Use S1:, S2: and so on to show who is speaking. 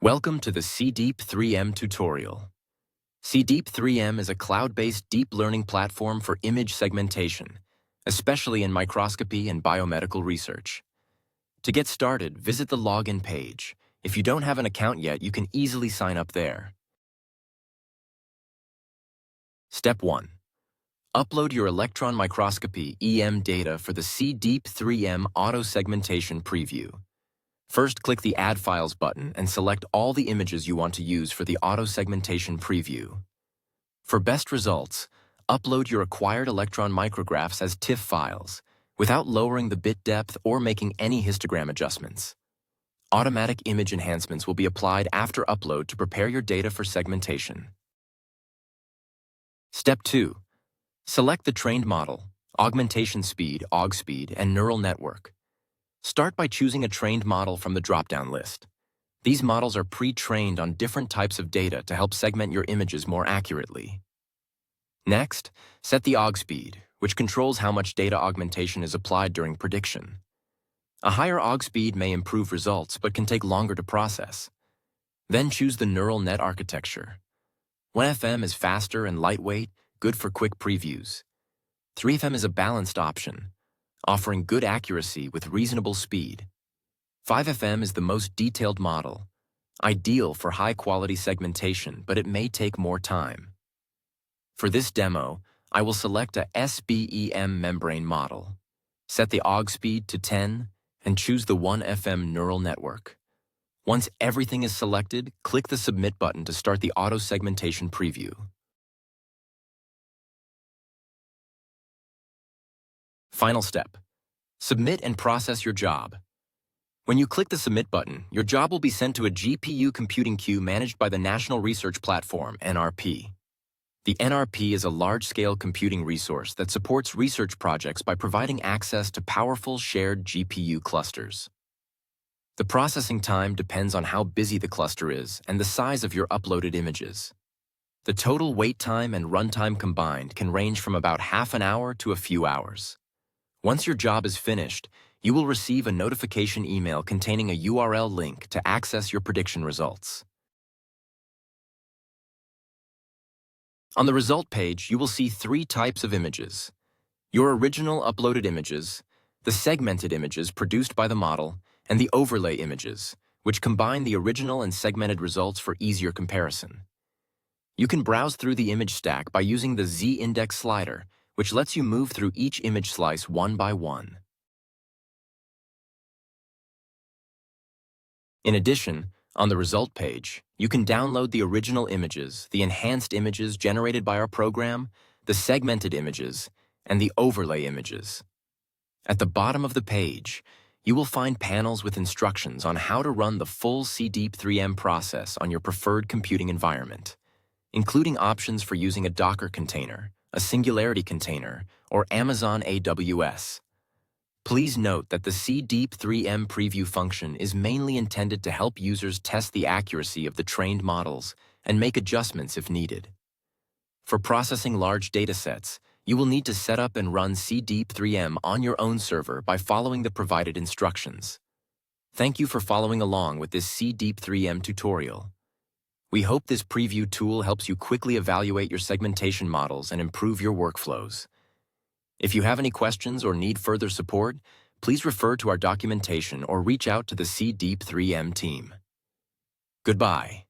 S1: Welcome to the CDeep3M tutorial. CDeep3M is a cloud-based deep learning platform for image segmentation, especially in microscopy and biomedical research. To get started, visit the login page. If you don't have an account yet, you can easily sign up there. Step 1. Upload your electron microscopy EM data for the CDeep3M auto segmentation preview. First, click the Add Files button and select all the images you want to use for the auto-segmentation preview. For best results, upload your acquired electron micrographs as TIFF files, without lowering the bit depth or making any histogram adjustments. Automatic image enhancements will be applied after upload to prepare your data for segmentation. Step 2. Select the trained model, augmentation speed, aug speed, and neural network. Start by choosing a trained model from the drop-down list. These models are pre-trained on different types of data to help segment your images more accurately. Next, set the aug speed, which controls how much data augmentation is applied during prediction. A higher aug speed may improve results but can take longer to process. Then choose the neural net architecture. 1FM is faster and lightweight, good for quick previews. 3FM is a balanced option, offering good accuracy with reasonable speed. 5FM is the most detailed model, ideal for high-quality segmentation, but it may take more time. For this demo, I will select a SBEM membrane model, set the aug speed to 10, and choose the 1FM neural network. Once everything is selected, click the Submit button to start the auto-segmentation preview. Final step. Submit and process your job. When you click the Submit button, your job will be sent to a GPU computing queue managed by the National Research Platform, NRP. The NRP is a large-scale computing resource that supports research projects by providing access to powerful shared GPU clusters. The processing time depends on how busy the cluster is and the size of your uploaded images. The total wait time and runtime combined can range from about half an hour to a few hours. Once your job is finished, you will receive a notification email containing a URL link to access your prediction results. On the result page, you will see three types of images: your original uploaded images, the segmented images produced by the model, and the overlay images, which combine the original and segmented results for easier comparison. You can browse through the image stack by using the Z-index slider, which lets you move through each image slice one by one. In addition, on the result page, you can download the original images, the enhanced images generated by our program, the segmented images, and the overlay images. At the bottom of the page, you will find panels with instructions on how to run the full CDeep3M process on your preferred computing environment, including options for using a Docker container, a Singularity container, or Amazon AWS. Please note that the CDeep3M preview function is mainly intended to help users test the accuracy of the trained models and make adjustments if needed. For processing large datasets, you will need to set up and run CDeep3M on your own server by following the provided instructions. Thank you for following along with this CDeep3M tutorial. We hope this preview tool helps you quickly evaluate your segmentation models and improve your workflows. If you have any questions or need further support, please refer to our documentation or reach out to the CDeep3M team. Goodbye.